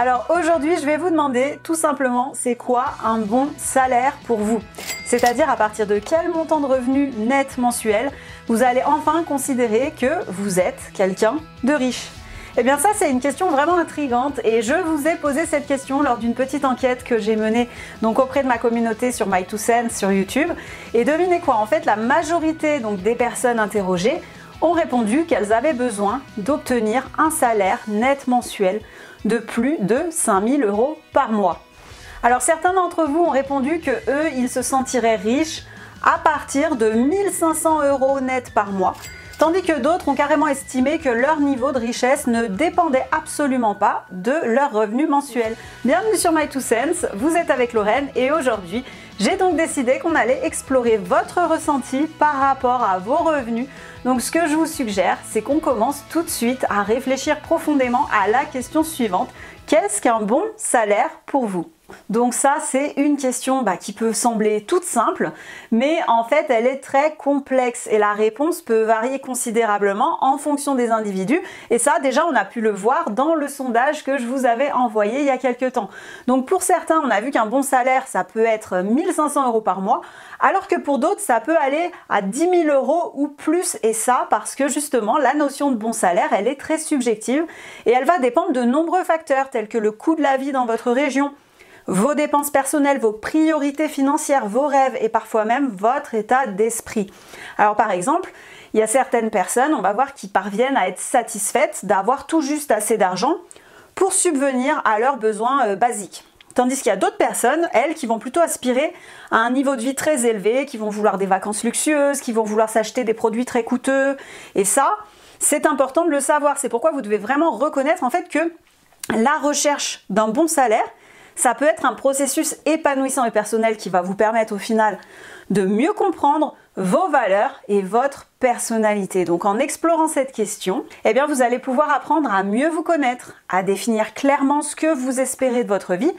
Alors aujourd'hui, je vais vous demander tout simplement c'est quoi un bon salaire pour vous? C'est-à-dire à partir de quel montant de revenus net mensuel vous allez enfin considérer que vous êtes quelqu'un de riche. Eh bien ça, c'est une question vraiment intrigante et je vous ai posé cette question lors d'une petite enquête que j'ai menée donc auprès de ma communauté sur My2Cents sur YouTube. Et devinez quoi, en fait la majorité donc des personnes interrogées ont répondu qu'elles avaient besoin d'obtenir un salaire net mensuel de plus de 5 000 € par mois. Alors certains d'entre vous ont répondu que eux, ils se sentiraient riches à partir de 1 500 € net par mois, tandis que d'autres ont carrément estimé que leur niveau de richesse ne dépendait absolument pas de leur revenu mensuel. Bienvenue sur My2Cents, vous êtes avec Lorraine et aujourd'hui, j'ai donc décidé qu'on allait explorer votre ressenti par rapport à vos revenus. Donc ce que je vous suggère, c'est qu'on commence tout de suite à réfléchir profondément à la question suivante. Qu'est-ce qu'un bon salaire pour vous? Donc ça, c'est une question qui peut sembler toute simple, mais en fait, elle est très complexe et la réponse peut varier considérablement en fonction des individus. Et ça, déjà, on a pu le voir dans le sondage que je vous avais envoyé il y a quelques temps. Donc pour certains, on a vu qu'un bon salaire, ça peut être 1 500 € par mois, alors que pour d'autres, ça peut aller à 10 000 € ou plus. Et ça, parce que justement, la notion de bon salaire, elle est très subjective et elle va dépendre de nombreux facteurs tels que le coût de la vie dans votre région, vos dépenses personnelles, vos priorités financières, vos rêves et parfois même votre état d'esprit. Alors par exemple, il y a certaines personnes, on va voir, qui parviennent à être satisfaites d'avoir tout juste assez d'argent pour subvenir à leurs besoins basiques. Tandis qu'il y a d'autres personnes, elles, qui vont plutôt aspirer à un niveau de vie très élevé, qui vont vouloir des vacances luxueuses, qui vont vouloir s'acheter des produits très coûteux. Et ça, c'est important de le savoir. C'est pourquoi vous devez vraiment reconnaître en fait que la recherche d'un bon salaire, ça peut être un processus épanouissant et personnel qui va vous permettre au final de mieux comprendre vos valeurs et votre personnalité. Donc en explorant cette question, eh bien vous allez pouvoir apprendre à mieux vous connaître, à définir clairement ce que vous espérez de votre vie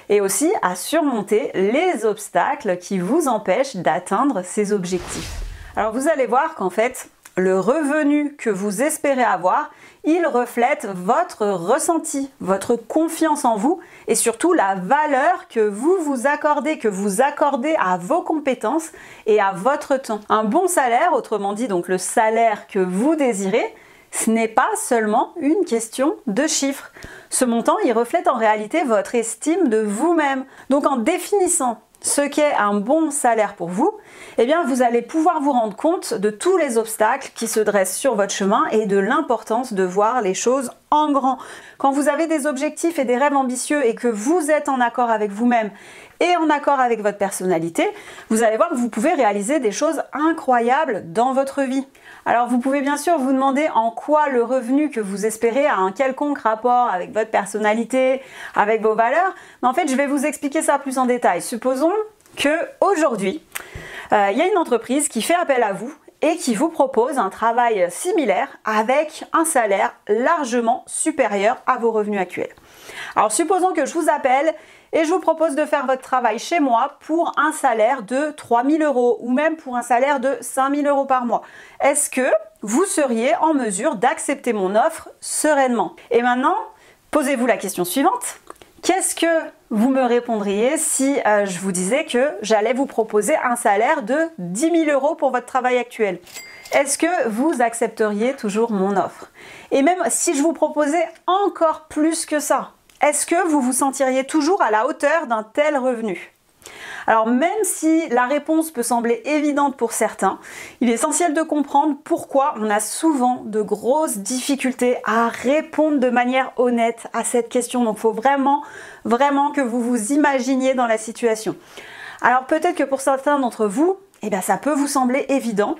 et aussi à surmonter les obstacles qui vous empêchent d'atteindre ces objectifs. Alors vous allez voir qu'en fait, le revenu que vous espérez avoir, il reflète votre ressenti, votre confiance en vous et surtout la valeur que vous accordez à vos compétences et à votre temps. Un bon salaire, autrement dit donc le salaire que vous désirez, ce n'est pas seulement une question de chiffres. Ce montant, il reflète en réalité votre estime de vous-même. Donc en définissant ce qu'est un bon salaire pour vous, eh bien vous allez pouvoir vous rendre compte de tous les obstacles qui se dressent sur votre chemin et de l'importance de voir les choses en grand. Quand vous avez des objectifs et des rêves ambitieux et que vous êtes en accord avec vous-même et en accord avec votre personnalité, vous allez voir que vous pouvez réaliser des choses incroyables dans votre vie. Alors vous pouvez bien sûr vous demander en quoi le revenu que vous espérez a un quelconque rapport avec votre personnalité, avec vos valeurs, mais en fait je vais vous expliquer ça plus en détail. Supposons qu'aujourd'hui, il y a une entreprise qui fait appel à vous et qui vous propose un travail similaire avec un salaire largement supérieur à vos revenus actuels. Alors supposons que je vous appelle et je vous propose de faire votre travail chez moi pour un salaire de 3 000 € ou même pour un salaire de 5 000 € par mois. Est-ce que vous seriez en mesure d'accepter mon offre sereinement? Et maintenant, posez-vous la question suivante. Qu'est-ce que vous me répondriez si je vous disais que j'allais vous proposer un salaire de 10 000 € pour votre travail actuel? Est-ce que vous accepteriez toujours mon offre? Et même si je vous proposais encore plus que ça, est-ce que vous vous sentiriez toujours à la hauteur d'un tel revenu? Alors même si la réponse peut sembler évidente pour certains, il est essentiel de comprendre pourquoi on a souvent de grosses difficultés à répondre de manière honnête à cette question. Donc il faut vraiment que vous vous imaginiez dans la situation. Alors peut-être que pour certains d'entre vous, ça peut vous sembler évident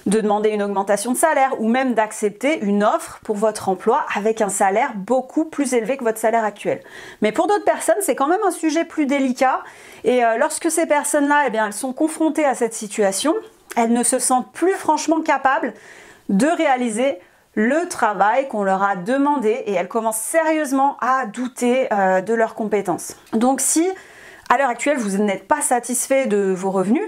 de demander une augmentation de salaire ou même d'accepter une offre pour votre emploi avec un salaire beaucoup plus élevé que votre salaire actuel. Mais pour d'autres personnes, c'est quand même un sujet plus délicat et lorsque ces personnes-là, elles sont confrontées à cette situation, elles ne se sentent plus franchement capables de réaliser le travail qu'on leur a demandé et elles commencent sérieusement à douter de leurs compétences. Donc si à l'heure actuelle vous n'êtes pas satisfait de vos revenus,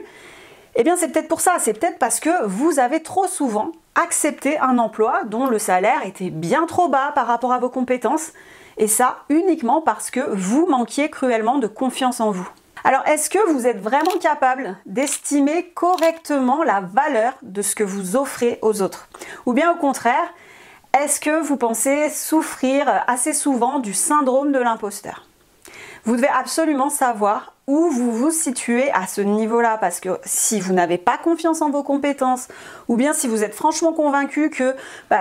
c'est peut-être pour ça, c'est peut-être parce que vous avez trop souvent accepté un emploi dont le salaire était bien trop bas par rapport à vos compétences Et ça uniquement parce que vous manquiez cruellement de confiance en vous. Alors, est-ce que vous êtes vraiment capable d'estimer correctement la valeur de ce que vous offrez aux autres? Ou bien au contraire, est-ce que vous pensez souffrir assez souvent du syndrome de l'imposteur? Vous devez absolument savoir où vous vous situez à ce niveau-là, parce que si vous n'avez pas confiance en vos compétences, ou bien si vous êtes franchement convaincu que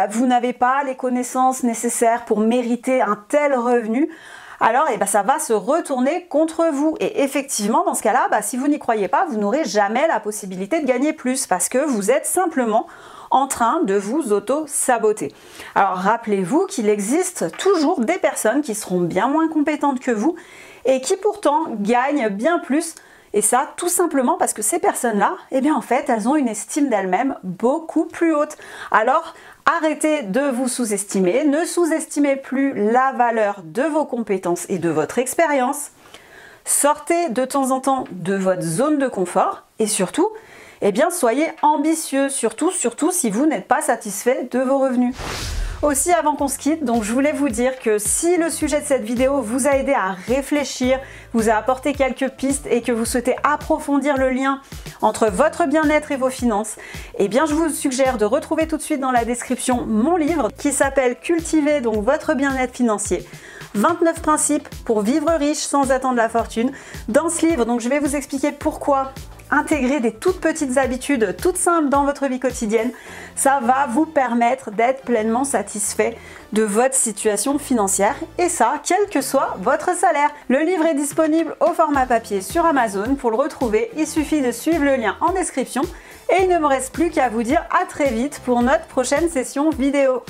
vous n'avez pas les connaissances nécessaires pour mériter un tel revenu, alors ça va se retourner contre vous. Et effectivement, dans ce cas-là, si vous n'y croyez pas, vous n'aurez jamais la possibilité de gagner plus, parce que vous êtes simplement en train de vous auto-saboter. Alors rappelez-vous qu'il existe toujours des personnes qui seront bien moins compétentes que vous et qui pourtant gagnent bien plus. Et ça, tout simplement parce que ces personnes-là, en fait, elles ont une estime d'elles-mêmes beaucoup plus haute. Alors, arrêtez de vous sous-estimer, ne sous-estimez plus la valeur de vos compétences et de votre expérience. Sortez de temps en temps de votre zone de confort et surtout, soyez ambitieux, surtout si vous n'êtes pas satisfait de vos revenus. Aussi, avant qu'on se quitte, donc je voulais vous dire que si le sujet de cette vidéo vous a aidé à réfléchir, vous a apporté quelques pistes et que vous souhaitez approfondir le lien entre votre bien-être et vos finances, je vous suggère de retrouver tout de suite dans la description mon livre qui s'appelle Cultiver votre bien-être financier. 29 principes pour vivre riche sans attendre la fortune. Dans ce livre, je vais vous expliquer pourquoi intégrer des toutes petites habitudes toutes simples dans votre vie quotidienne, ça va vous permettre d'être pleinement satisfait de votre situation financière et ça, quel que soit votre salaire. Le livre est disponible au format papier sur Amazon. Pour le retrouver, il suffit de suivre le lien en description et il ne me reste plus qu'à vous dire à très vite pour notre prochaine session vidéo.